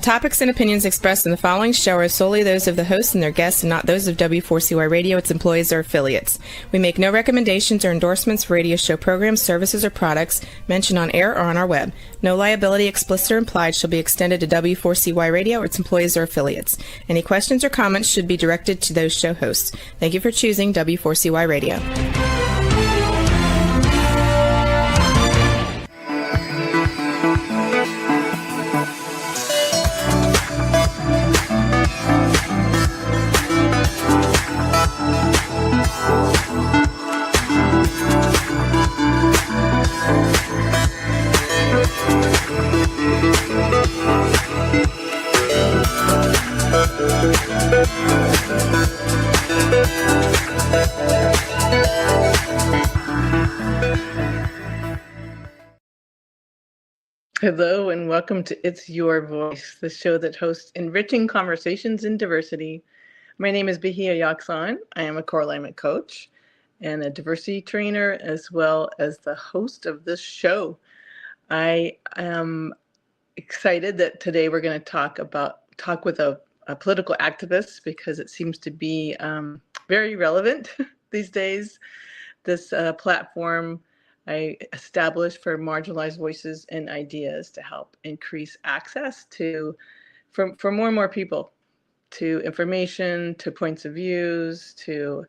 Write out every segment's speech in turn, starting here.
topics and opinions expressed in the following show are solely those of the hosts and their guests and not those of W4CY Radio, its employees, or affiliates. We make no recommendations or endorsements for radio show programs, services, or products mentioned on air or on our web. No liability, explicit or implied, shall be extended to W4CY Radio or its employees or affiliates. Any questions or comments should be directed to those show hosts. Thank you for choosing W4CY Radio. Hello and welcome to It's Your Voice, the show that hosts enriching conversations in diversity. My name is Bahia Yaksan. I am a core alignment coach and a diversity trainer, as well as the host of this show. I am excited that today we're going to talk with a political activist, because it seems to be very relevant these days. This platform I established for marginalized voices and ideas to help increase access for more and more people to information, to points of views, to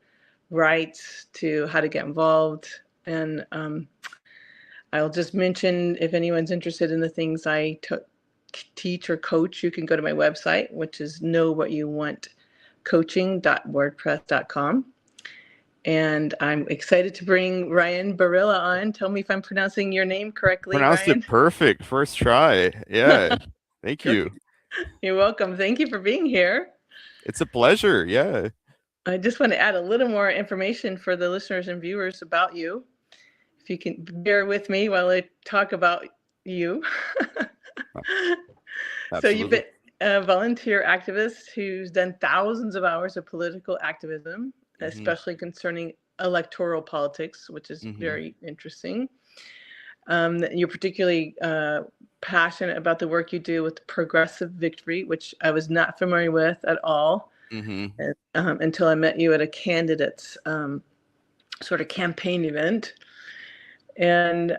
rights, to how to get involved. And I'll just mention, if anyone's interested in the things I teach or coach, you can go to my website, which is knowwhatyouvantcoaching.wordpress.com. And I'm excited to bring Ryan Berilla on. Tell me if I'm pronouncing your name correctly, Pronounced Ryan. It perfect. First try. Yeah. Thank you. You're welcome. Thank you for being here. It's a pleasure. Yeah. I just want to add a little more information for the listeners and viewers about you. If you can bear with me while I talk about you. So you've been a volunteer activist who's done thousands of hours of political activism, especially concerning electoral politics, which is very interesting. You're particularly passionate about the work you do with Progressive Victory, which I was not familiar with at all until I met you at a candidate's sort of campaign event. And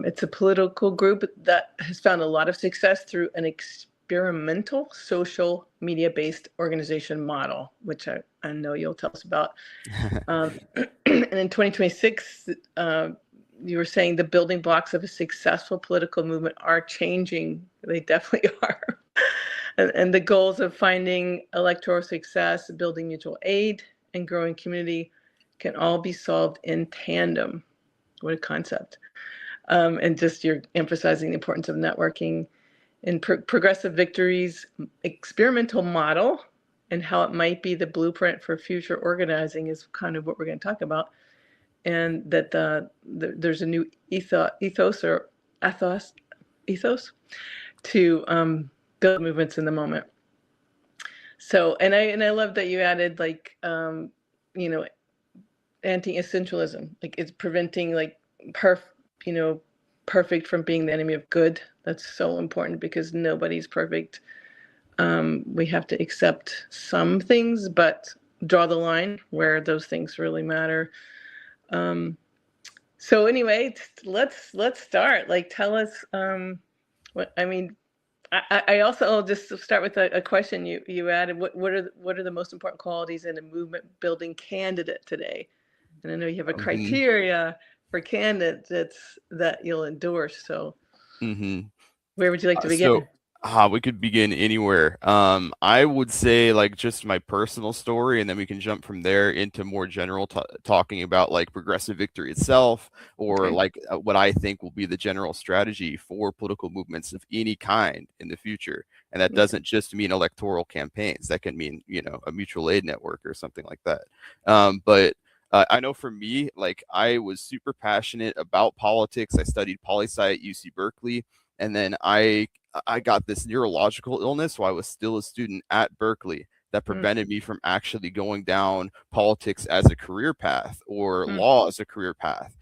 it's a political group that has found a lot of success through an experimental social media-based organization model, which I know you'll tell us about. And in 2026, you were saying the building blocks of a successful political movement are changing. They definitely are. And the goals of finding electoral success, building mutual aid, and growing community can all be solved in tandem. What a concept. And just you're emphasizing the importance of networking. In Progressive Victory's experimental model and how it might be the blueprint for future organizing is kind of what we're going to talk about. And that there's a new ethos to build movements in the moment. So, and I love that you added anti-essentialism, like it's preventing perfect from being the enemy of good. That's so important because nobody's perfect. We have to accept some things, but draw the line where those things really matter. So anyway, let's start. Tell us what I mean. I also will just start with a question you added. What are the most important qualities in a movement building candidate today? And I know you have a criteria for candidates that you'll endorse. So where would you like to begin? We could begin anywhere. I would say just my personal story, and then we can jump from there into more general talking about Progressive Victory itself, or what I think will be the general strategy for political movements of any kind in the future. And that doesn't just mean electoral campaigns. That can mean, a mutual aid network or something like that. But I know for me, I was super passionate about politics. I studied poli-sci at UC Berkeley, and then I got this neurological illness while I was still a student at Berkeley that prevented me from actually going down politics as a career path or law as a career path.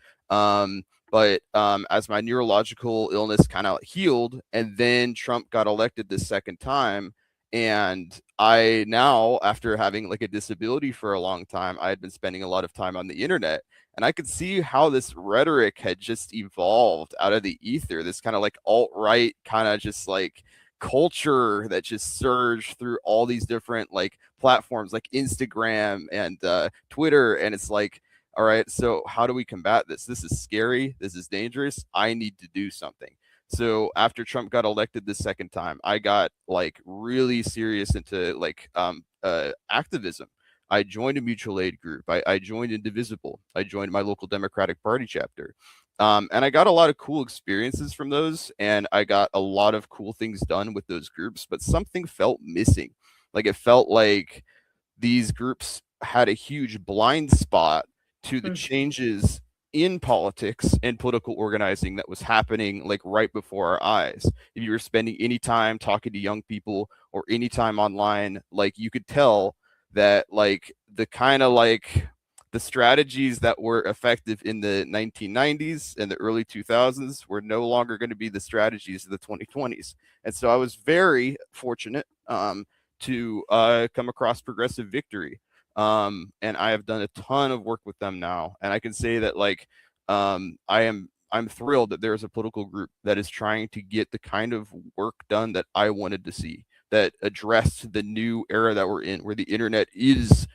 But as my neurological illness kind of healed, and then Trump got elected the second time, and I now, after having like a disability for a long time, I had been spending a lot of time on the internet, and I could see how this rhetoric had just evolved out of the ether, this kind of like alt-right kind of just like culture that just surged through all these different like platforms like Instagram and Twitter. And it's like, all right, so how do we combat this? This is scary. This is dangerous. I need to do something. So after Trump got elected the second time, I got like really serious into like activism. I joined a mutual aid group. I joined Indivisible. I joined my local Democratic Party chapter. And I got a lot of cool experiences from those, and I got a lot of cool things done with those groups, but something felt missing. Like it felt like these groups had a huge blind spot to the changes in politics and political organizing that was happening like right before our eyes. If you were spending any time talking to young people or any time online, like you could tell that like the kind of like the strategies that were effective in the 1990s and the early 2000s were no longer going to be the strategies of the 2020s. And so I was very fortunate to come across Progressive Victory. And I have done a ton of work with them now. And I can say that like I'm thrilled that there's a political group that is trying to get the kind of work done that I wanted to see, that addressed the new era that we're in, where the internet is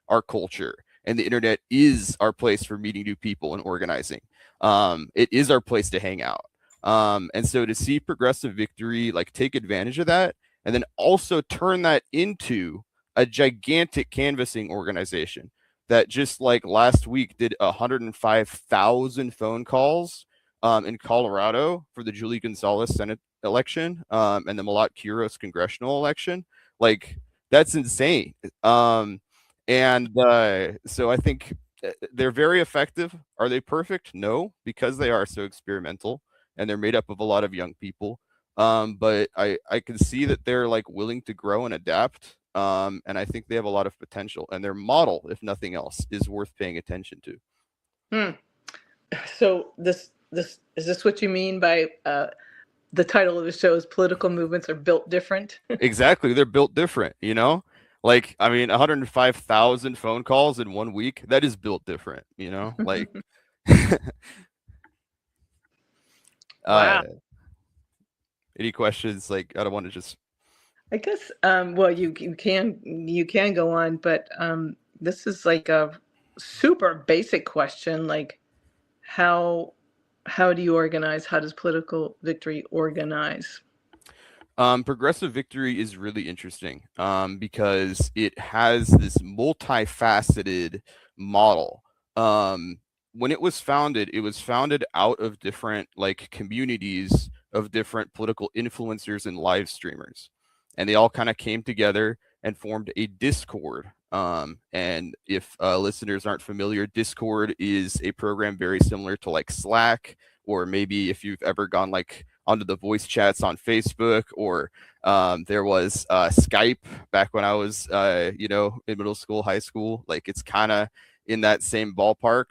our culture and the internet is our place for meeting new people and organizing. It is our place to hang out. And so to see Progressive Victory like take advantage of that and then also turn that into a gigantic canvassing organization that just like last week did 105,000 phone calls in Colorado for the Julie Gonzalez Senate election and the Malat Quiros congressional election. Like that's insane. And so I think they're very effective. Are they perfect? No, because they are so experimental and they're made up of a lot of young people. But I can see that they're like willing to grow and adapt. And I think they have a lot of potential, and their model, if nothing else, is worth paying attention to. So this is this what you mean by the title of the show is Political Movements Are Built Different? Exactly. They're built different, you know? Like, I mean, 105,000 phone calls in 1 week, that is built different, you know? Like, Wow. Any questions? Like, I don't want to just. I guess, well, you can go on, but this is like a super basic question, like how do you organize? How does Political Victory organize? Progressive Victory is really interesting because it has this multifaceted model. When it was founded out of different like communities of different political influencers and live streamers, and they all kind of came together and formed a Discord. And if listeners aren't familiar, Discord is a program very similar to like Slack, or maybe if you've ever gone like onto the voice chats on Facebook, or there was Skype back when I was, in middle school, high school. Like it's kind of in that same ballpark.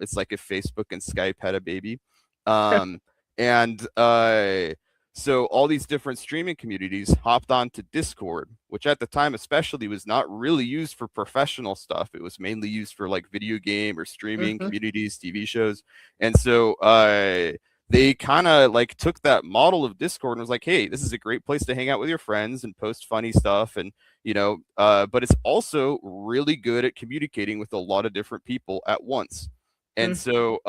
It's like if Facebook and Skype had a baby. And so all these different streaming communities hopped onto Discord, which at the time especially was not really used for professional stuff. It was mainly used for like video game or streaming communities, TV shows. And so they kind of like took that model of Discord and was like, hey, this is a great place to hang out with your friends and post funny stuff. And, but it's also really good at communicating with a lot of different people at once. And so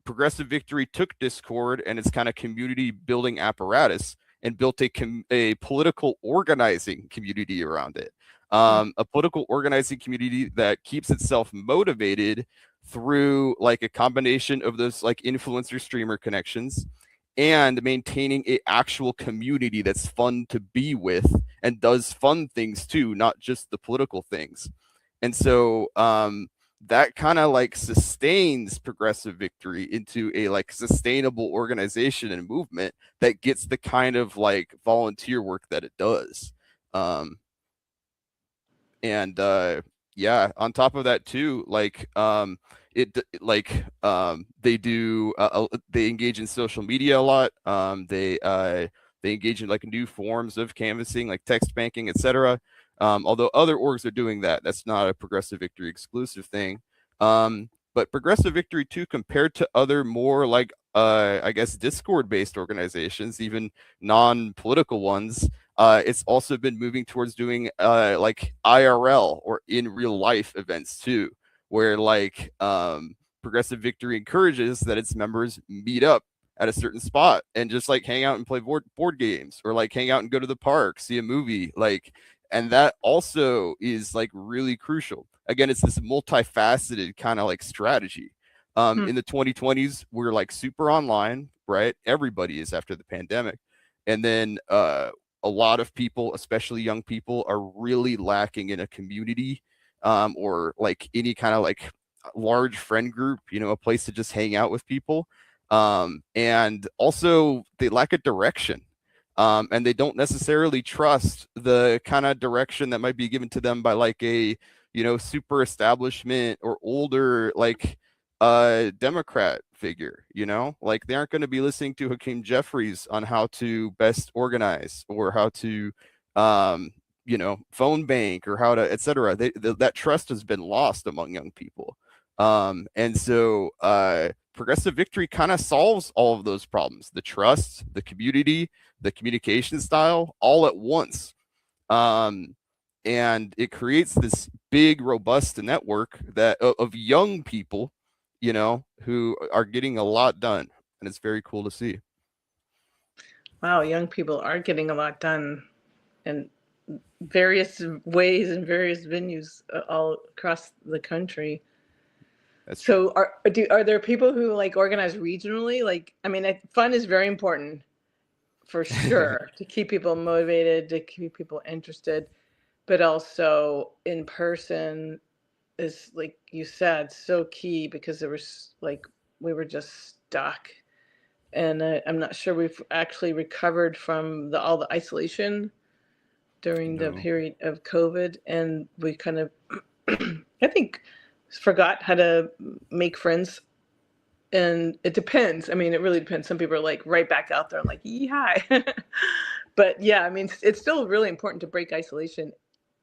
Progressive Victory took Discord and its kind of community building apparatus and built a political organizing community around it. A political organizing community that keeps itself motivated through like a combination of those like influencer streamer connections and maintaining a actual community that's fun to be with and does fun things too, not just the political things. And so that kind of like sustains Progressive Victory into a like sustainable organization and movement that gets the kind of like volunteer work that it does. And yeah, on top of that too, like they do they engage in social media a lot. They engage in like new forms of canvassing, like text banking, etc. Although other orgs are doing that, that's not a Progressive Victory exclusive thing. But Progressive Victory too, compared to other more like I guess Discord based organizations, even non-political ones, it's also been moving towards doing like IRL or in real life events too, where like Progressive Victory encourages that its members meet up at a certain spot and just like hang out and play board games, or like hang out and go to the park, see a movie, like, and that also is like really crucial. Again, it's this multifaceted kind of like strategy. In the 2020s, we're like super online, right? Everybody is after the pandemic. And then a lot of people, especially young people, are really lacking in a community or like any kind of like large friend group, you know, a place to just hang out with people. And also they lack a direction. And they don't necessarily trust the kind of direction that might be given to them by like a, you know, super establishment or older like Democrat figure, you know, like they aren't going to be listening to Hakeem Jeffries on how to best organize or how to you know, phone bank or how to etc. That trust has been lost among young people. And so Progressive Victory kind of solves all of those problems: the trust, the community, the communication style, all at once. And it creates this big, robust network that of young people, you know, who are getting a lot done, and it's very cool to see. Wow, young people are getting a lot done in various ways and various venues all across the country. That's So true. are there people who like organize regionally? Like, I mean, fun is very important for sure to keep people motivated, to keep people interested, but also in person is, like you said, so key because there was like we were just stuck, and I'm not sure we've actually recovered from all the isolation during the No. period of COVID, and we kind of I think forgot how to make friends. And it depends. I mean, it really depends. Some people are like right back out there, like, yee hi. But yeah, I mean, it's still really important to break isolation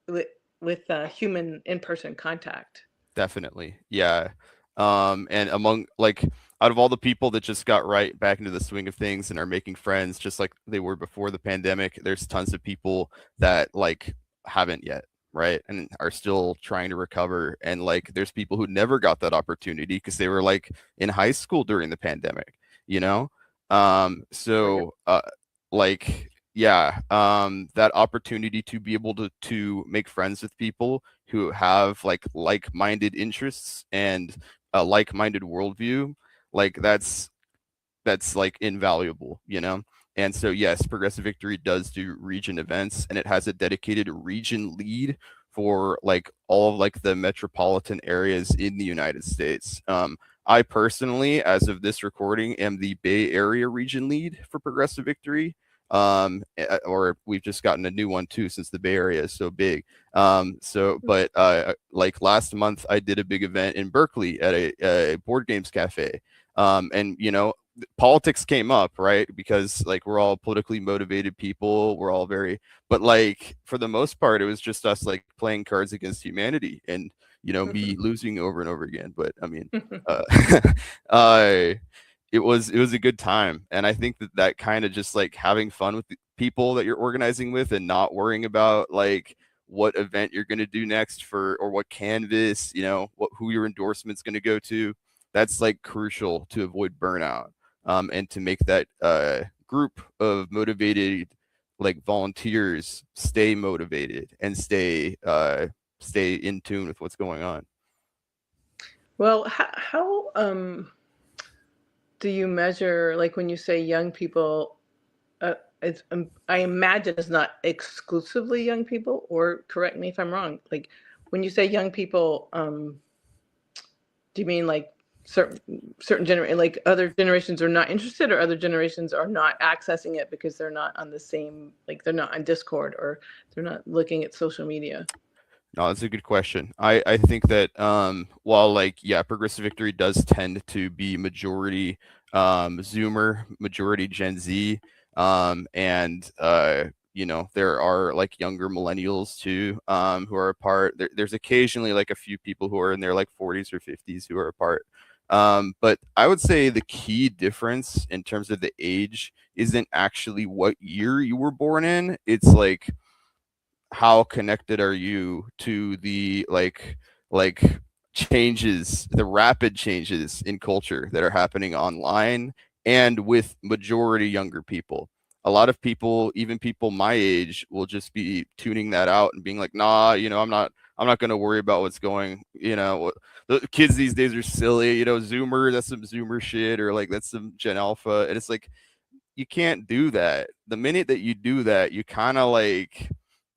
with human in-person contact. Definitely. Yeah. And among like out of all the people that just got right back into the swing of things and are making friends just like they were before the pandemic, there's tons of people that like haven't yet, right? And are still trying to recover. And like there's people who never got that opportunity because they were like in high school during the pandemic, you know? So like yeah, that opportunity to be able to make friends with people who have like-minded interests and a like-minded worldview, like that's like invaluable, you know. And so yes, Progressive Victory does do region events, and it has a dedicated region lead for like all of like the metropolitan areas in the United States. I personally, as of this recording, am the Bay Area region lead for Progressive Victory. Or we've just gotten a new one too since the Bay Area is so big. But like last month, I did a big event in Berkeley at a board games cafe. And you know, politics came up, right? Because like we're all politically motivated people, we're all very, but like for the most part, it was just us like playing Cards Against Humanity, and you know, me losing over and over again. But I mean, uh, uh, it was a good time, and I think that kind of just like having fun with the people that you're organizing with, and not worrying about like what event you're going to do next for, or what canvas, you know, what who your endorsement's going to go to. That's like crucial to avoid burnout, and to make that group of motivated like volunteers stay motivated and stay in tune with what's going on. Well, how do you measure, like when you say young people? I imagine it's not exclusively young people, or correct me if I'm wrong. Like when you say young people, do you mean like certain generation, like other generations are not interested, or other generations are not accessing it because they're not on the same, like they're not on Discord, or they're not looking at social media? No, that's a good question. I think that while like yeah, progressive victory does tend to be majority Zoomer, majority Gen Z, and you know, there are like younger millennials too who are a part. There's occasionally like a few people who are in their like 40s or 50s who are a part. But I would say the key difference in terms of the age isn't actually what year you were born in. It's like how connected are you to the like changes, the rapid changes in culture that are happening online and with majority younger people. A lot of people, even people my age, will just be tuning that out and being like, nah, you know, I'm not going to worry about what's going, you know, the kids these days are silly, you know, Zoomer, that's some Zoomer shit, or like that's some Gen Alpha. And it's like, you can't do that. The minute that you do that, you kind of like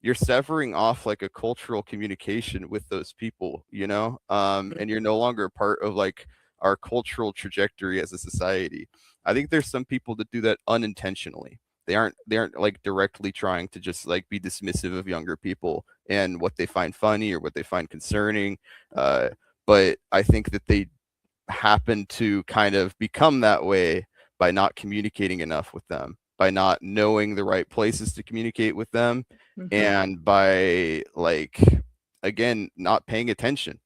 you're severing off like a cultural communication with those people, you know, and you're no longer a part of like our cultural trajectory as a society. I think there's some people that do that unintentionally. They aren't like directly trying to just like be dismissive of younger people and what they find funny or what they find concerning, uh, but I think that they happen to kind of become that way by not communicating enough with them, by not knowing the right places to communicate with them, Mm-hmm. and by like again not paying attention.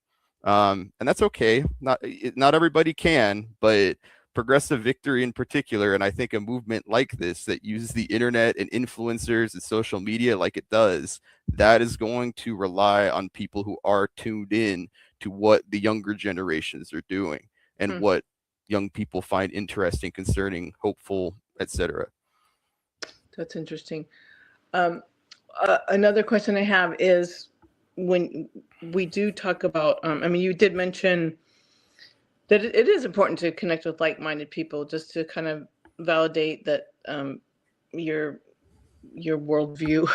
And that's okay. Not everybody can, but progressive victory in particular, and I think a movement like this that uses the internet and influencers and social media like it does, that is going to rely on people who are tuned in to what the younger generations are doing and Hmm. what young people find interesting, concerning, hopeful, etc. That's interesting. Um, another question I have is when we do talk about, I mean, you did mention that it is important to connect with like-minded people just to kind of validate that your your worldview.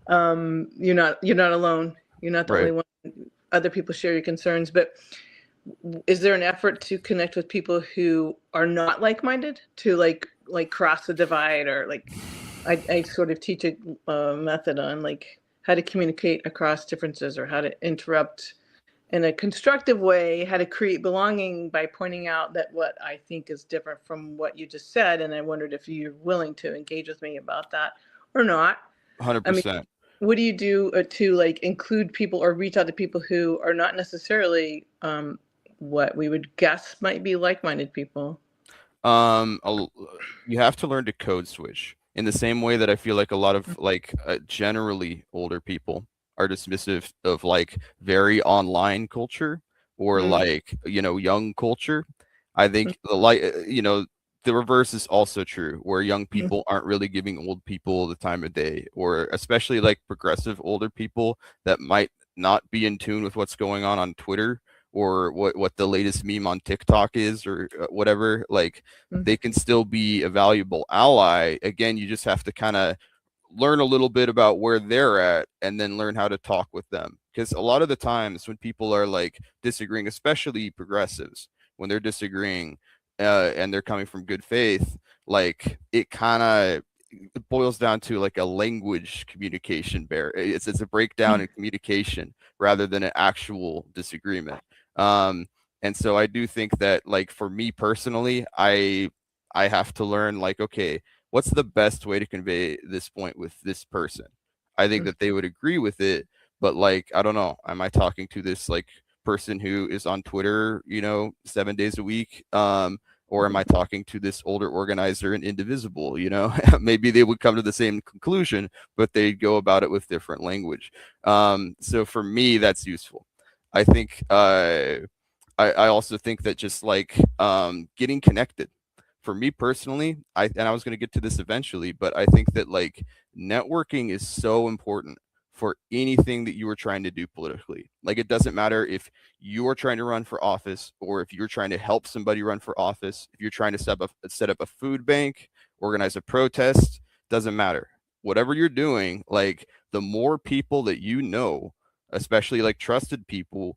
You're not alone. You're not the only Right. one. Other people share your concerns, but is there an effort to connect with people who are not like-minded to like cross the divide, or like I sort of teach a method on like how to communicate across differences, or how to interrupt in a constructive way, how to create belonging by pointing out that what I think is different from what you just said. And I wondered if you're willing to engage with me about that or not. I mean, 100%. what do you do to like include people or reach out to people who are not necessarily what we would guess might be like-minded people? um a- you have to learn to code switch in the same way that I feel like a lot of like generally older people are dismissive of like very online culture or Mm-hmm. like you know young culture. I think the like you know the reverse is also true, where young people aren't really giving old people the time of day, or especially like progressive older people that might not be in tune with what's going on Twitter or what the latest meme on TikTok is, or whatever. Like they can still be a valuable ally. Again, you just have to kind of learn a little bit about where they're at and then learn how to talk with them. Because a lot of the times when people are like disagreeing, especially progressives, when they're disagreeing and they're coming from good faith, like it kind of it boils down to like a language communication bear. It's a breakdown in communication rather than an actual disagreement. Um, and so I do think that like for me personally, I have to learn like, okay, what's the best way to convey this point with this person? I think that they would agree with it, but like, I don't know, am I talking to this like person who is on Twitter, you know, 7 days a week? Or am I talking to this older organizer and indivisible? You know, maybe they would come to the same conclusion, but they'd go about it with different language. So for me, that's useful. I think I also think that just like getting connected for me personally, I was going to get to this eventually, but I think that like networking is so important for anything that you are trying to do politically. Like it doesn't matter if you are trying to run for office or if you're trying to help somebody run for office, if you're trying to set up a food bank, organize a protest, doesn't matter. Whatever you're doing, like the more people that you know, especially like trusted people,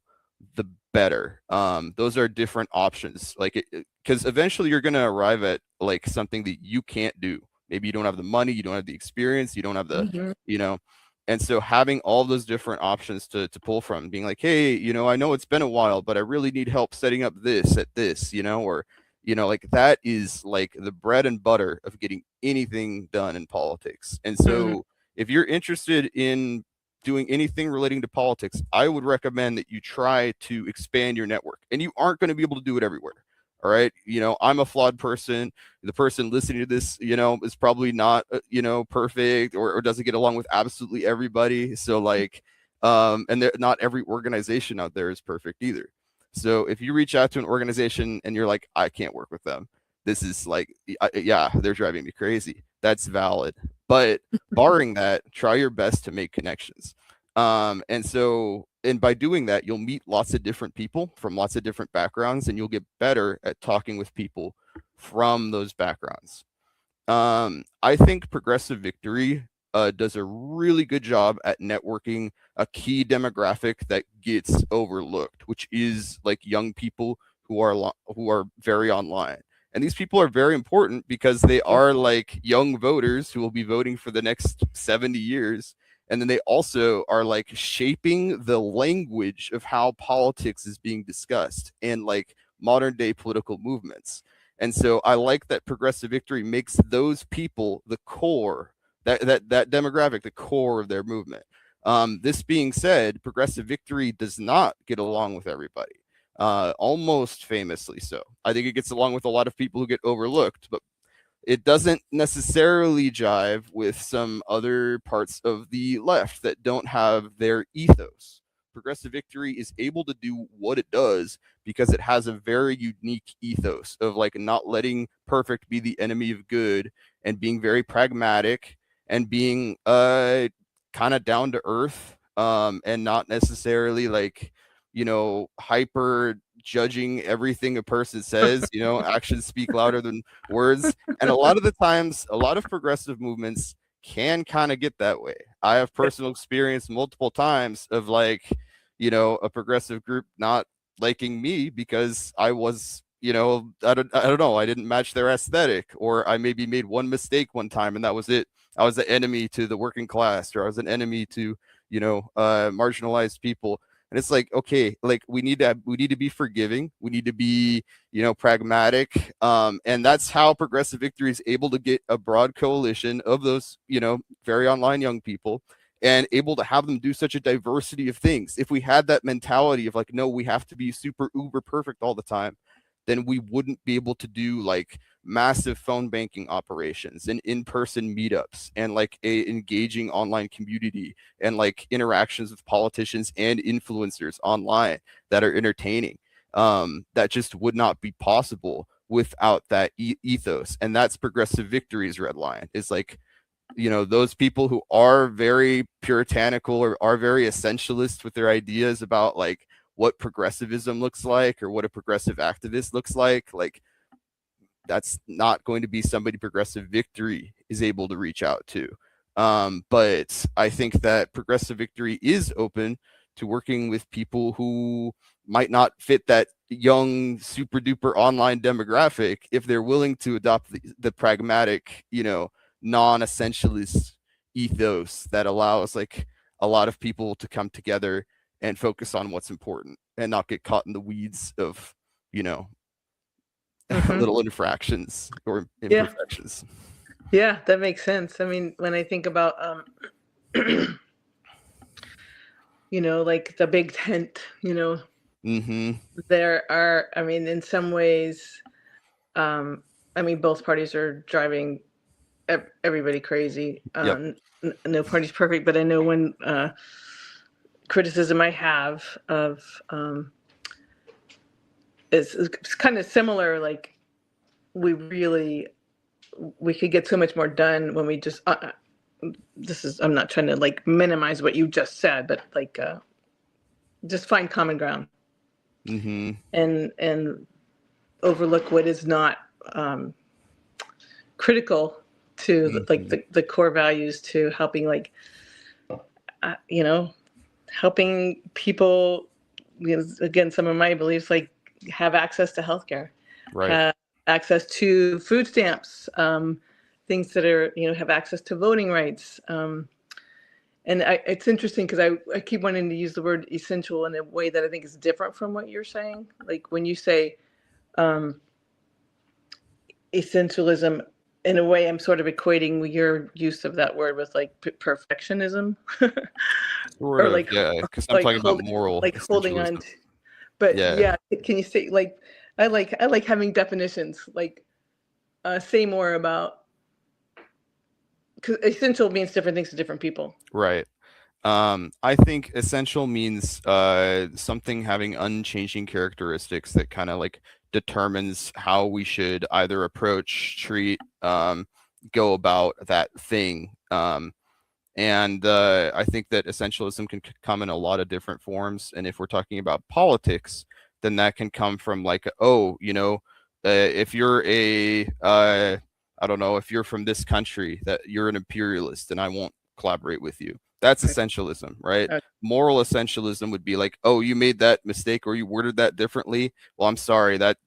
the better. Those are different options. Like, because eventually you're gonna arrive at like something that you can't do. Maybe you don't have the money, you don't have the experience, you don't have the, Mm-hmm. you know. And so having all those different options to pull from, being like, hey, I know it's been a while, but I really need help setting up this at this, or like that is like the bread and butter of getting anything done in politics. And so if you're interested in doing anything relating to politics, I would recommend that you try to expand your network. And you aren't going to be able to do it everywhere. All right. I'm a flawed person. The person listening to this, is probably not, perfect or doesn't get along with absolutely everybody. So like, and not every organization out there is perfect either. So if you reach out to an organization and you're like, I can't work with them, this is like, yeah, they're driving me crazy. That's valid. But barring that, try your best to make connections. And by doing that, you'll meet lots of different people from lots of different backgrounds, and you'll get better at talking with people from those backgrounds. I think Progressive Victory does a really good job at networking a key demographic that gets overlooked, which is like young people who are very online. And these people are very important because they are like young voters who will be voting for the next 70 years. And then they also are like shaping the language of how politics is being discussed and like modern day political movements. And so I like that Progressive Victory makes those people the core, that demographic, the core of their movement. This being said, Progressive Victory does not get along with everybody, almost famously so. I think it gets along with a lot of people who get overlooked, but it doesn't necessarily jive with some other parts of the left that don't have their ethos. Progressive Victory is able to do what it does because it has a very unique ethos of like not letting perfect be the enemy of good and being very pragmatic and being kind of down to earth, and not necessarily like hyper judging everything a person says. Actions speak louder than words. And a lot of the times, a lot of progressive movements can kind of get that way. I have personal experience multiple times of like, a progressive group not liking me because I was, I don't know, I didn't match their aesthetic, or I maybe made one mistake one time and that was it. I was the enemy to the working class, or I was an enemy to, marginalized people. And it's like, okay, like we need to be forgiving. We need to be, pragmatic. And that's how Progressive Victory is able to get a broad coalition of those, very online young people and able to have them do such a diversity of things. If we had that mentality of like, no, we have to be super uber perfect all the time, then we wouldn't be able to do like massive phone banking operations and in-person meetups and like a engaging online community and like interactions with politicians and influencers online that are entertaining. That just would not be possible without that ethos. And that's Progressive Victory's red line. Is like, those people who are very puritanical or are very essentialist with their ideas about like what progressivism looks like or what a progressive activist looks like that's not going to be somebody Progressive Victory is able to reach out to. But I think that Progressive Victory is open to working with people who might not fit that young, super duper online demographic if they're willing to adopt the pragmatic, non-essentialist ethos that allows like a lot of people to come together and focus on what's important and not get caught in the weeds of, little infractions or imperfections. Yeah, that makes sense. I mean, when I think about, like the big tent, there are, I mean, in some ways, I mean, both parties are driving everybody crazy. No party's perfect, but I know when criticism I have of it's kind of similar. Like we could get so much more done when we just. I'm not trying to like minimize what you just said, but like just find common ground and overlook what is not critical to like the core values to helping like helping people, again, some of my beliefs, like have access to healthcare, have access to food stamps, things that are, have access to voting rights, And it's interesting because I keep wanting to use the word essential in a way that I think is different from what you're saying. Like when you say essentialism, in a way, I'm sort of equating your use of that word with like perfectionism, Sort or of, yeah, because I'm like talking about moral holding on essentialism. to. But Yeah. yeah, can you say like I like having definitions. Like say more about, because essential means different things to different people. Right. I think essential means something having unchanging characteristics that kind of like determines how we should either approach, treat, go about that thing. And I think that essentialism can come in a lot of different forms. And if we're talking about politics, then that can come from like, oh, if you're I don't know, if you're from this country, that you're an imperialist and I won't collaborate with you. That's Okay. essentialism, right? Okay. Moral essentialism would be like, oh, you made that mistake or you worded that differently. Well, I'm sorry, that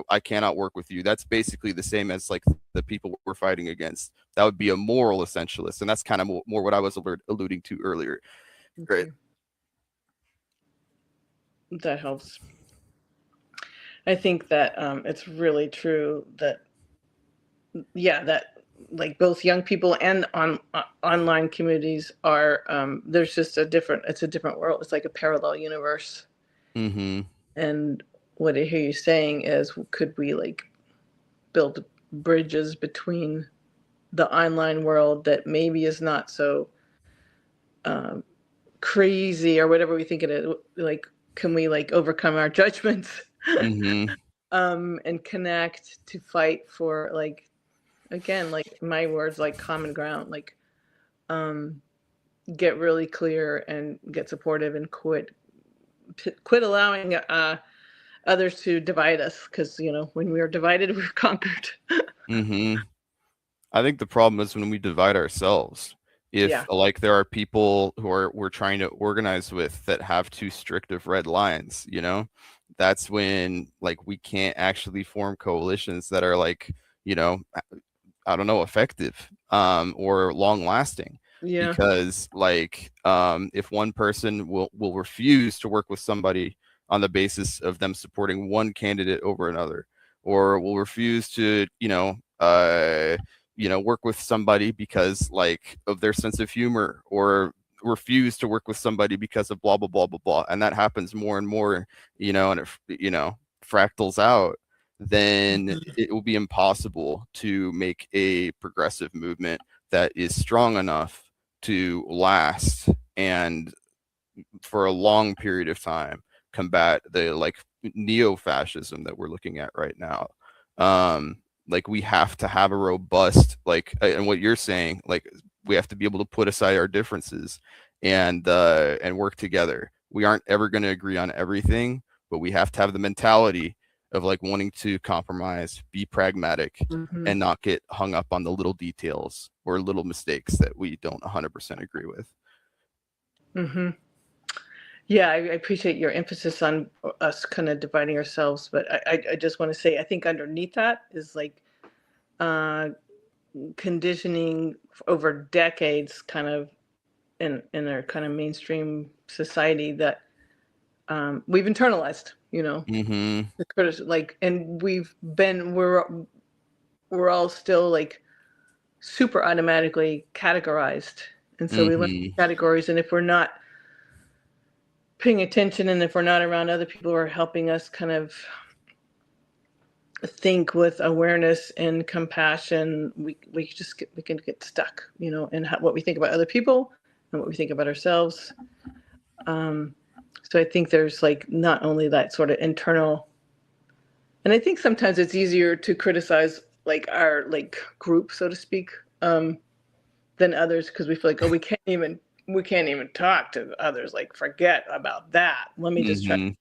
I cannot work with you. That's basically the same as like the people we're fighting against. That would be a moral essentialist, and that's kind of more what I was alluding to earlier. Right. Okay. That helps. I think that it's really true that, yeah, that like both young people and online communities are, there's just it's a different world. It's like a parallel universe. Mm-hmm. And what I hear you saying is, could we like build bridges between the online world that maybe is not so crazy or whatever we think it is? Like, can we like overcome our judgments Mm-hmm. and connect to fight for, like, again, like my words, like common ground, like get really clear and get supportive and quit allowing others to divide us, because when we are divided, we're conquered. Mm-hmm. I think the problem is when we divide ourselves. If Yeah. like there are people who we're trying to organize with that have too strict of red lines, that's when like we can't actually form coalitions that are like, I don't know, effective or long lasting. Yeah. Because like if one person will refuse to work with somebody on the basis of them supporting one candidate over another, or will refuse to work with somebody because like of their sense of humor, or refuse to work with somebody because of blah blah blah blah blah, and that happens more and more, and it fractals out, then it will be impossible to make a progressive movement that is strong enough to last and for a long period of time combat the like neo-fascism that we're looking at right now. Like we have to have a robust, like, and what you're saying, like we have to be able to put aside our differences and work together. We aren't ever going to agree on everything, but we have to have the mentality of like wanting to compromise, be pragmatic, Mm-hmm. and not get hung up on the little details or little mistakes that we don't 100% agree with. Mm-hmm. Yeah, I appreciate your emphasis on us kind of dividing ourselves, but I just want to say, I think underneath that is like uh, conditioning over decades, kind of in our kind of mainstream society, that we've internalized, Mm-hmm. the criticism, like, and we're all still like super automatically categorized, and so we learn Mm-hmm. categories, and if we're not paying attention, and if we're not around other people who are helping us kind of think with awareness and compassion, we can get stuck, in what we think about other people and what we think about ourselves. So I think there's like not only that sort of internal, and I think sometimes it's easier to criticize like our like group, so to speak, than others, because we feel like, oh, we can't even talk to others. Like, forget about that. Let me just try. Mm-hmm.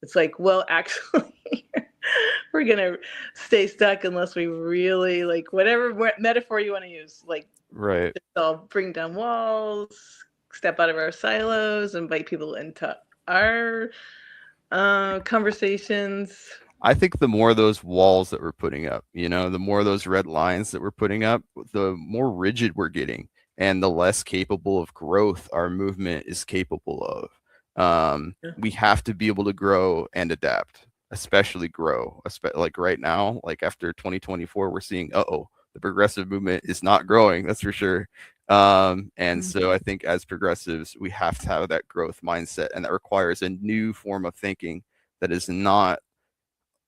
It's like, well, actually, we're gonna stay stuck unless we really, like, whatever metaphor you want to use. Like, Right. I'll bring down walls, step out of our silos, invite people into our conversations. I think the more of those walls that we're putting up, the more of those red lines that we're putting up, the more rigid we're getting. and the less capable of growth our movement is capable of. We have to be able to grow and adapt, especially grow. Like right now, like after 2024, we're seeing, the progressive movement is not growing. That's for sure. And so I think as progressives, we have to have that growth mindset, and that requires a new form of thinking that is not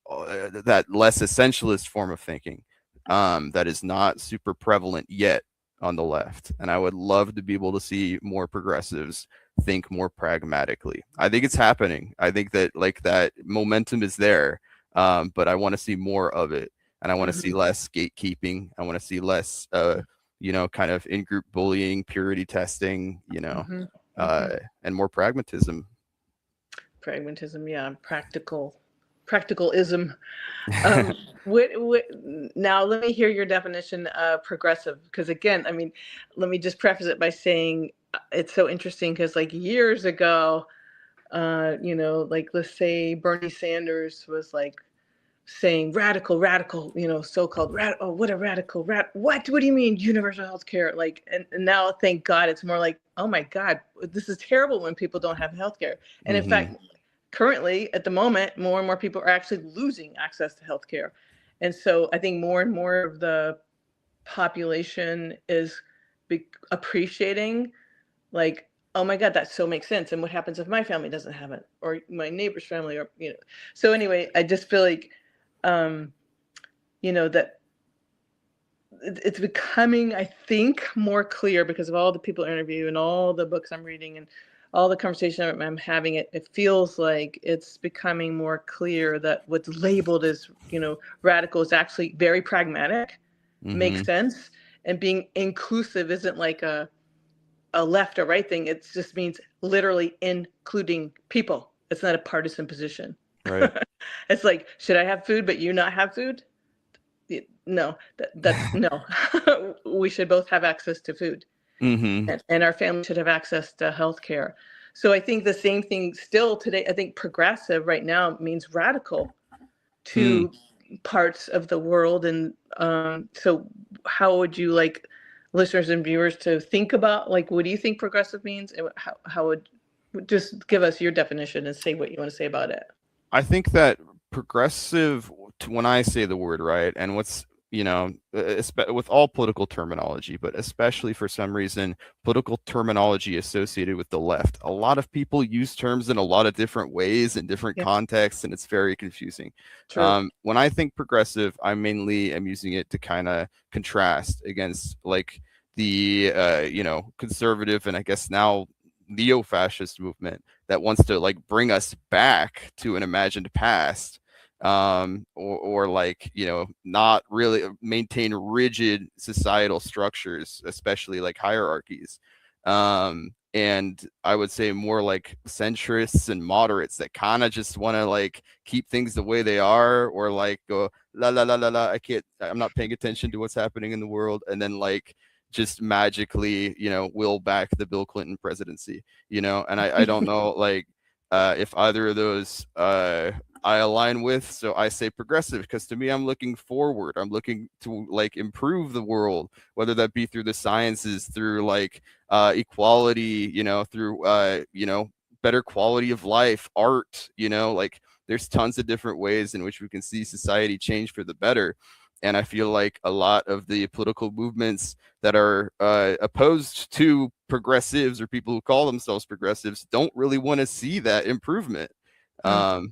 that less essentialist form of thinking that is not super prevalent yet on the left. And I would love to be able to see more progressives think more pragmatically. I think it's happening. I think that like that momentum is there, but I want to see more of it. And I want to see less gatekeeping. I want to see less, kind of in-group bullying, purity testing, and more pragmatism. Pragmatism, yeah, practicalism. What, now let me hear your definition of progressive, because again, I mean, let me just preface it by saying it's so interesting because like years ago, like let's say Bernie Sanders was like saying radical, so-called oh, what a radical what do you mean universal health care? Like, and now thank God it's more like, oh my God, this is terrible when people don't have health care. And in fact, currently at the moment, more and more people are actually losing access to health care. And so I think more and more of the population is appreciating, like, oh my God, that so makes sense. And what happens if my family doesn't have it, or my neighbor's family, or, so anyway, I just feel like, that it's becoming, I think, more clear because of all the people I interview and all the books I'm reading and all the conversation I'm having. It feels like it's becoming more clear that what's labeled as, radical is actually very pragmatic, makes sense. And being inclusive isn't like a left or right thing. It just means literally including people. It's not a partisan position. Right. It's like, should I have food, but you not have food? No, that's no. We should both have access to food, and our family should have access to healthcare. So I think the same thing still today. I think progressive right now means radical to parts of the world. And so how would you like listeners and viewers to think about, like, what do you think progressive means, and how would, just give us your definition and say what you want to say about it. I think that progressive, when I say the word, right, and what's, with all political terminology, but especially for some reason, political terminology associated with the left, a lot of people use terms in a lot of different ways in different contexts, and it's very confusing. When I think progressive, I mainly am using it to kind of contrast against like the, conservative, and I guess now neo-fascist movement that wants to like bring us back to an imagined past, or like, not really maintain rigid societal structures, especially like hierarchies. And I would say more like centrists and moderates that kind of just want to like keep things the way they are, or like go la la la la la, I'm not paying attention to what's happening in the world, and then like just magically, will back the Bill Clinton presidency, and I don't know, like, if either of those I align with. So I say progressive, because to me, I'm looking forward. I'm looking to like improve the world, whether that be through the sciences, through like equality, through better quality of life, art, like there's tons of different ways in which we can see society change for the better. And I feel like a lot of the political movements that are opposed to progressives, or people who call themselves progressives, don't really want to see that improvement. But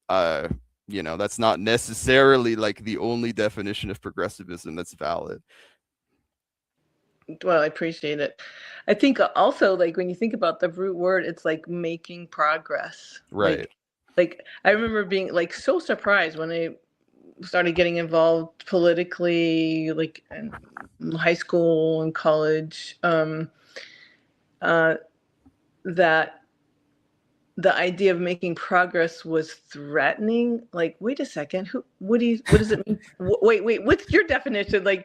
that's not necessarily like the only definition of progressivism that's valid. Well, I appreciate it. I think also, like, when you think about the root word, it's like making progress. Right. Like I remember being like so surprised when I started getting involved politically, like in high school and college, that the idea of making progress was threatening. Like, wait a second, what does it mean? Wait, what's your definition? Like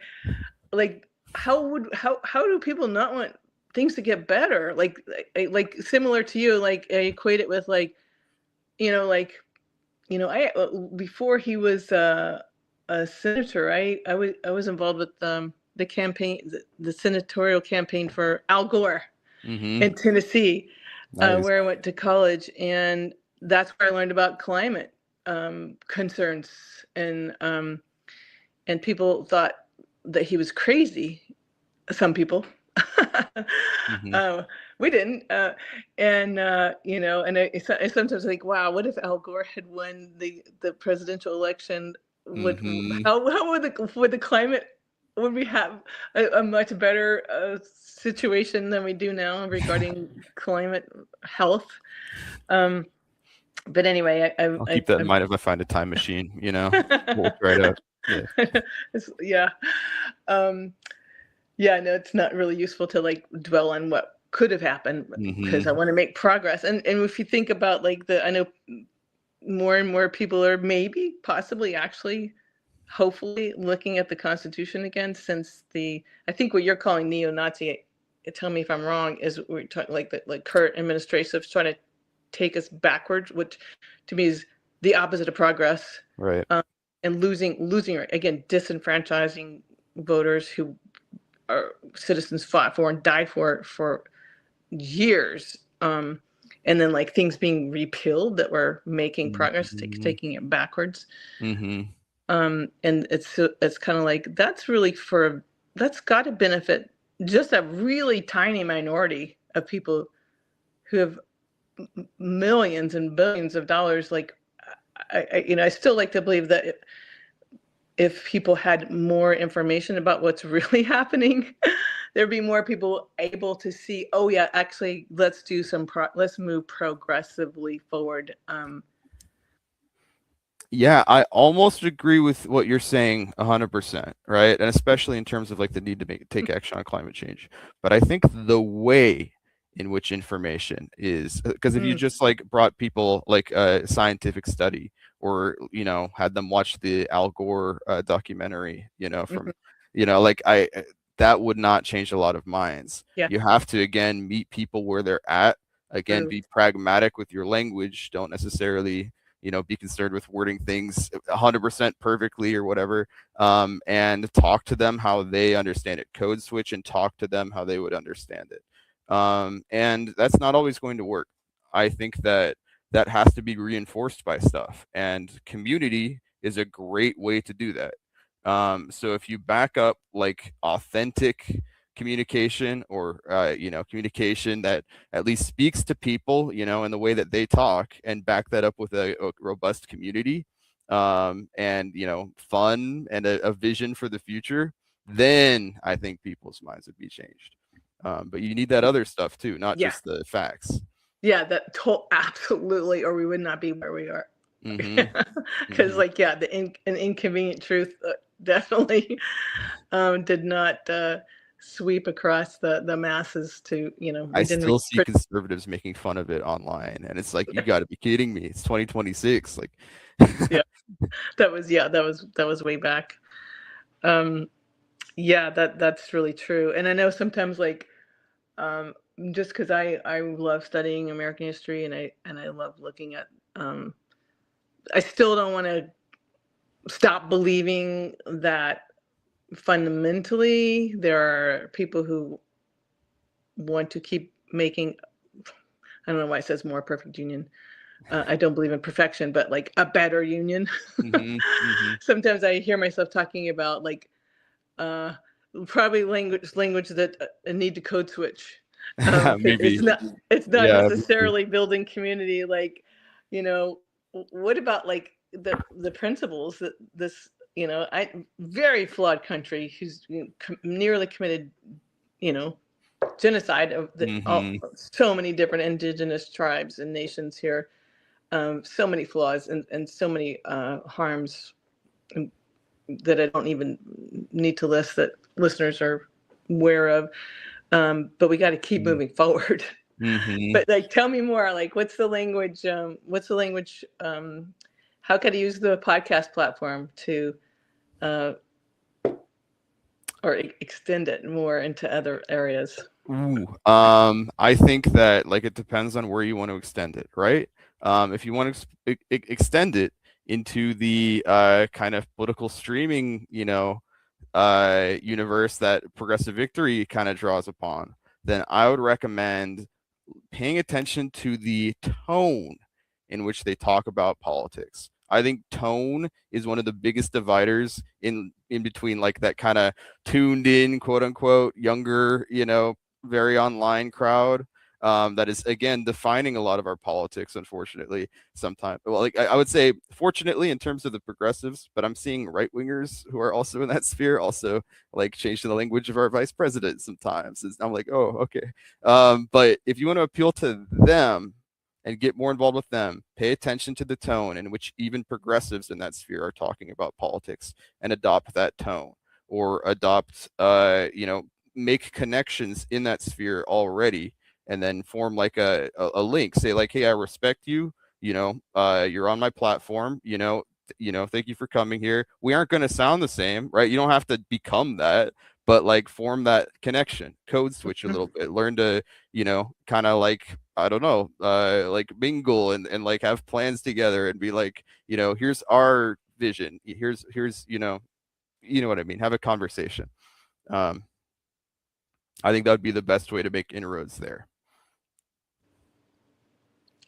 how do people not want things to get better? Like similar to you, like I equate it with like, I before he was a senator, I was involved with the campaign, the senatorial campaign for Al Gore Mm-hmm. in Tennessee, Nice. where I went to college, and that's where I learned about climate concerns, and people thought that he was crazy. Some people. Mm-hmm. We didn't, and and I sometimes think, wow, what if Al Gore had won the presidential election? Mm-hmm. How would the climate, would we have a much better situation than we do now regarding climate health? But anyway, I'll keep that in mind if I find a time machine. We'll try to. Yeah. Yeah. Yeah, no, it's not really useful to like dwell on what could have happened, because I want to make progress. And if you think about like I know more and more people are maybe possibly actually hopefully looking at the Constitution again, since I think what you're calling neo-Nazi, tell me if I'm wrong, is we're talking like the current administration is trying to take us backwards, which to me is the opposite of progress. Right. And losing again, disenfranchising voters who our citizens fought for and died for years, and then like things being repealed that were making progress, taking it backwards. Mm-hmm. And it's kind of like that's got to benefit just a really tiny minority of people who have millions and billions of dollars. Like I still like to believe that if people had more information about what's really happening, there'd be more people able to see, oh yeah, actually, let's move progressively forward. Yeah, I almost agree with what you're saying 100%, right? And especially in terms of like the need to take action on climate change. But I think the way in which information is, because if you just like brought people like a scientific study, or had them watch the Al Gore documentary, from like that would not change a lot of minds. Yeah. You have to again meet people where they're at, again be pragmatic with your language, don't necessarily be concerned with wording things 100% perfectly or whatever, and talk to them how they understand it. Code switch and talk to them how they would understand it. And that's not always going to work. I think that has to be reinforced by stuff, and community is a great way to do that. So if you back up like authentic communication, or communication that at least speaks to people in the way that they talk, and back that up with a robust community, and fun, and a vision for the future, then I think people's minds would be changed. But you need that other stuff too, not just the facts. Yeah, absolutely, or we would not be where we are. Because like, yeah, an inconvenient truth definitely did not sweep across the masses to, I still see conservatives making fun of it online, and it's like, you got to be kidding me. It's 2026. Like, yeah, that was way back. Yeah, that's really true. And I know sometimes like, just because I love studying American history, and I love looking at, I still don't want to stop believing that fundamentally there are people who want to keep making, I don't know why it says more perfect union. I don't believe in perfection, but like a better union. Sometimes I hear myself talking about like probably language that need to code switch. Maybe it's not necessarily building community. Like, what about like the principles that this, very flawed country who's nearly committed, genocide of so many different indigenous tribes and nations here, so many flaws and so many harms that I don't even need to list, that listeners are aware of. But we got to keep moving forward. But like, tell me more. Like, what's the language? How could I use the podcast platform to, or extend it more into other areas? I think that like it depends on where you want to extend it, right? If you want to extend it into the kind of political streaming, universe that Progressive Victory kind of draws upon, then I would recommend paying attention to the tone in which they talk about politics. I think tone is one of the biggest dividers in between like that kind of tuned in, quote unquote, younger, very online crowd. That is again defining a lot of our politics, unfortunately. Sometimes, well, like I would say, fortunately, in terms of the progressives, but I'm seeing right wingers who are also in that sphere, also like changing the language of our vice president sometimes. I'm like, oh, okay. But if you want to appeal to them and get more involved with them, pay attention to the tone in which even progressives in that sphere are talking about politics and adopt that tone, or adopt, make connections in that sphere already, and then form like a link. Say like, hey, I respect you. You're on my platform. Thank you for coming here. We aren't going to sound the same, right? You don't have to become that, but like form that connection, code switch a little bit, learn to, kind of like, I don't know, like mingle and like have plans together and be like, here's our vision. Here's, what I mean? Have a conversation. I think that would be the best way to make inroads there.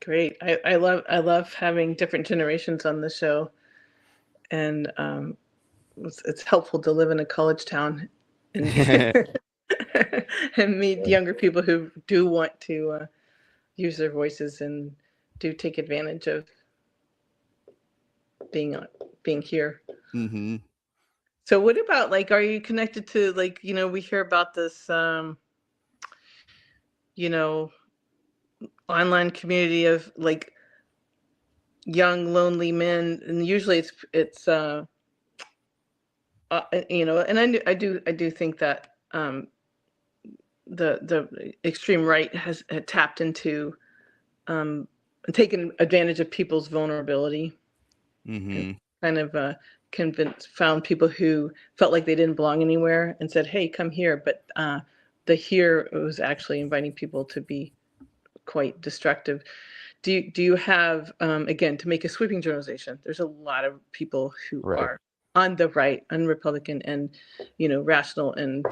Great. I love having different generations on the show, and it's helpful to live in a college town and and meet younger people who do want to use their voices and do take advantage of being here. Mm-hmm. So what about, like, are you connected to, like, we hear about this online community of like young lonely men, and usually it's and I do think that the extreme right has tapped into taken advantage of people's vulnerability, and kind of found people who felt like they didn't belong anywhere and said, hey, come here. But the here was actually inviting people to be quite destructive. Do you have, again, to make a sweeping generalization, there's a lot of people who are on the right, un-Republican, and rational and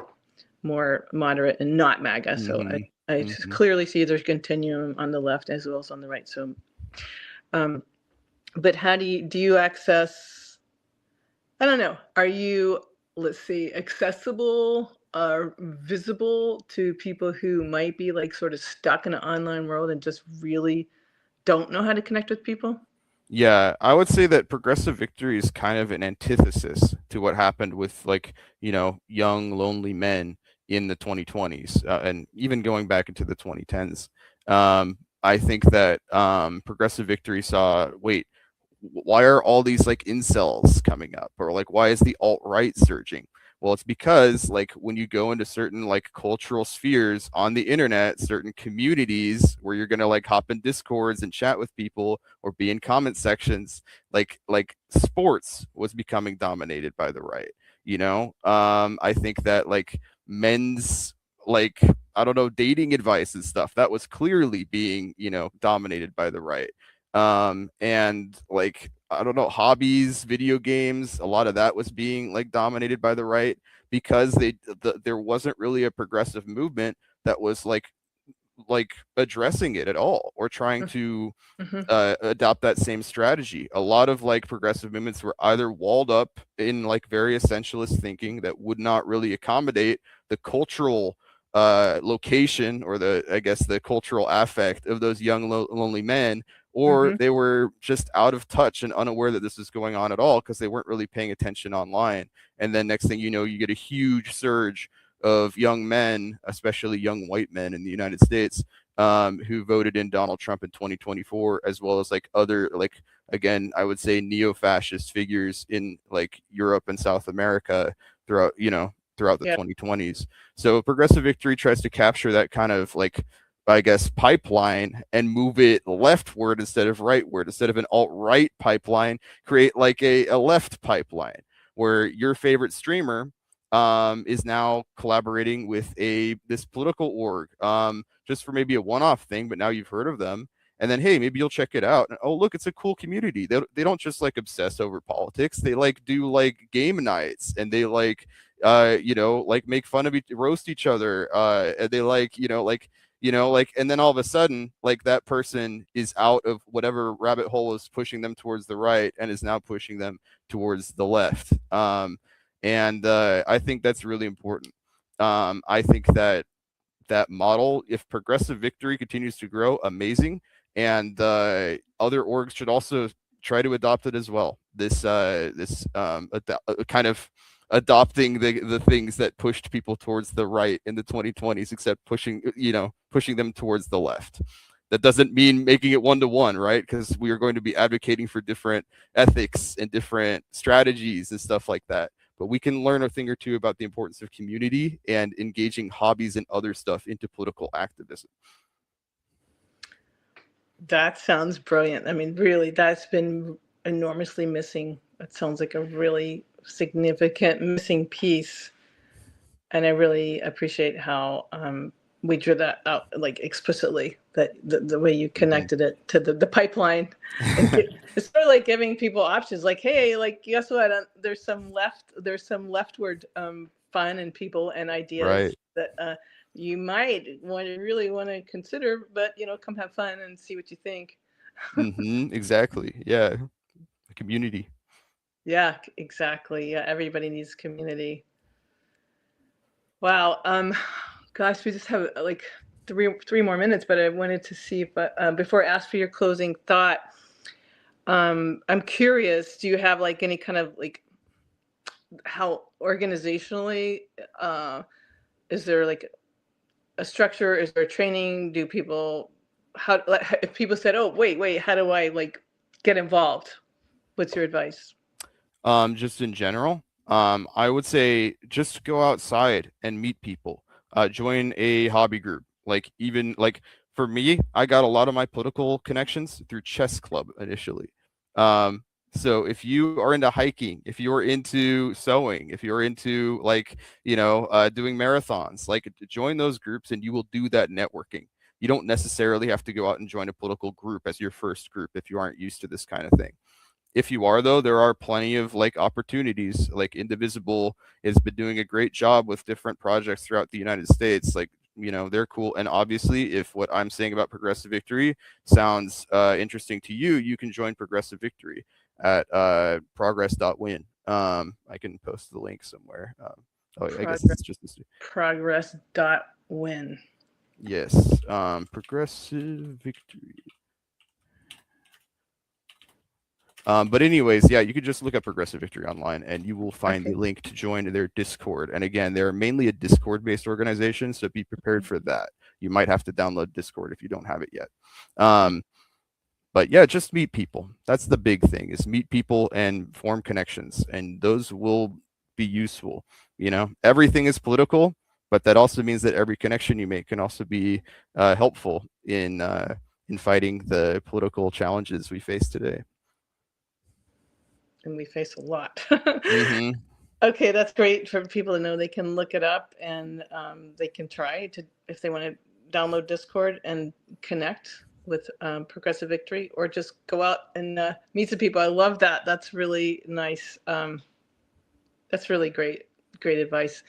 more moderate and not MAGA. So I just clearly see there's a continuum on the left as well as on the right. So, but how do you access? I don't know. Are you, let's see, accessible or visible to people who might be like sort of stuck in an online world and just really don't know how to connect with people? Yeah, I would say that Progressive Victory is kind of an antithesis to what happened with like, young lonely men in the 2020s, and even going back into the 2010s. I think that Progressive Victory saw, wait, why are all these like incels coming up, or like why is the alt-right surging? Well, it's because like when you go into certain like cultural spheres on the internet, certain communities where you're gonna like hop in discords and chat with people or be in comment sections, like sports was becoming dominated by the right. I think that like men's, like, I don't know, dating advice and stuff, that was clearly being, dominated by the right. And like, I don't know, hobbies, video games, a lot of that was being like dominated by the right, because there wasn't really a progressive movement that was like addressing it at all, or trying to adopt that same strategy. A lot of like progressive movements were either walled up in like very essentialist thinking that would not really accommodate the cultural location, or the cultural affect of those young lonely men, or they were just out of touch and unaware that this was going on at all, because they weren't really paying attention online. And then next thing you know, you get a huge surge of young men, especially young white men in the United States, who voted in Donald Trump in 2024, as well as like other, like, again, I would say neo-fascist figures in like Europe and South America throughout the 2020s. So Progressive Victory tries to capture that kind of like, I guess, pipeline and move it leftward instead of rightward. Instead of an alt-right pipeline, create like a left pipeline where your favorite streamer is now collaborating with this political org, just for maybe a one-off thing, but now you've heard of them. And then, hey, maybe you'll check it out. And, oh, look, it's a cool community. They don't just like obsess over politics. They like do like game nights, and they like like make fun of roast each other, and they like, and then all of a sudden, like that person is out of whatever rabbit hole is pushing them towards the right and is now pushing them towards the left. And I think that's really important. I think that model, if Progressive Victory continues to grow, amazing. And other orgs should also try to adopt it as well. This kind of adopting the things that pushed people towards the right in the 2020s, except pushing them towards the left. That doesn't mean making it 1-to-1, right? Because we are going to be advocating for different ethics and different strategies and stuff like that. But we can learn a thing or two about the importance of community and engaging hobbies and other stuff into political activism. That sounds brilliant. I mean, really, that's been enormously missing. It sounds like a really significant missing piece. And I really appreciate how we drew that out, like explicitly, that the way you connected it to the pipeline. It's sort of like giving people options, like, hey, like, guess what? There's some leftward fun and people and ideas that you might really want to consider, but come have fun and see what you think. Exactly. Yeah. A community. Yeah, exactly. Yeah, everybody needs community. Wow. Gosh, we just have like three more minutes, but I wanted to see if before I ask for your closing thought, I'm curious, do you have like any kind of like how organizationally, is there like a structure? Is there training? Do people, if people said, oh, wait, how do I like get involved? What's your advice? Just in general, I would say just go outside and meet people. Join a hobby group. Like, even like for me, I got a lot of my political connections through chess club initially. So if you are into hiking, if you're into sewing, if you're into like, doing marathons, like join those groups and you will do that networking. You don't necessarily have to go out and join a political group as your first group if you aren't used to this kind of thing. If you are, though, there are plenty of like opportunities. Like Indivisible has been doing a great job with different projects throughout the United States. Like, they're cool. And obviously, if what I'm saying about Progressive Victory sounds interesting to you, you can join Progressive Victory at progress.win. I can post the link somewhere. I guess it's just this. Progress.win. Yes. Progressive Victory. But anyways, yeah, you could just look up Progressive Victory online and you will find the link to join their Discord. And again, they're mainly a Discord-based organization, so be prepared for that. You might have to download Discord if you don't have it yet. But yeah, just meet people. That's the big thing, is meet people and form connections, and those will be useful. Everything is political, but that also means that every connection you make can also be helpful in fighting the political challenges we face today. And we face a lot. Okay, that's great for people to know. They can look it up and they can try to, if they want to download Discord and connect with Progressive Victory, or just go out and meet some people. I love that. That's really nice. That's really great advice.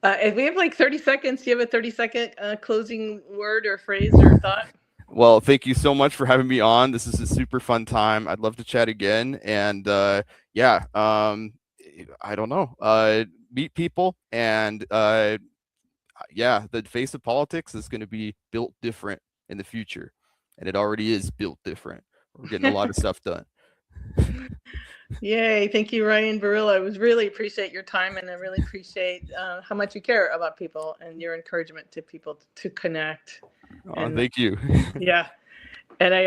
If we have like 30 seconds, do you have a 30-second closing word or phrase or thought? Well, thank you so much for having me on. This is a super fun time. I'd love to chat again. And I don't know, meet people. And the face of politics is going to be built different in the future. And it already is built different. We're getting a lot of stuff done. Yay. Thank you, Ryan Berilla. I really appreciate your time, and I really appreciate how much you care about people and your encouragement to people to connect. Thank you. Yeah. And I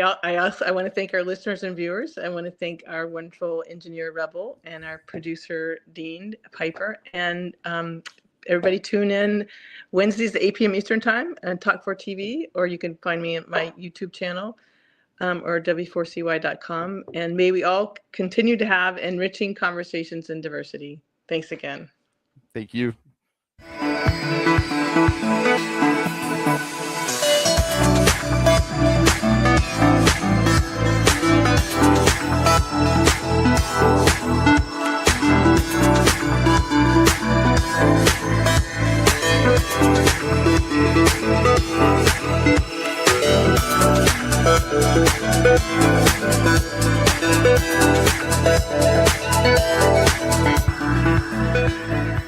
want to thank our listeners and viewers. I want to thank our wonderful engineer, Rebel, and our producer, Dean Piper. And everybody tune in Wednesdays at 8 p.m. Eastern Time and Talk4TV, or you can find me at my YouTube channel or w4cy.com. And may we all continue to have enriching conversations in diversity. Thanks again. Thank you.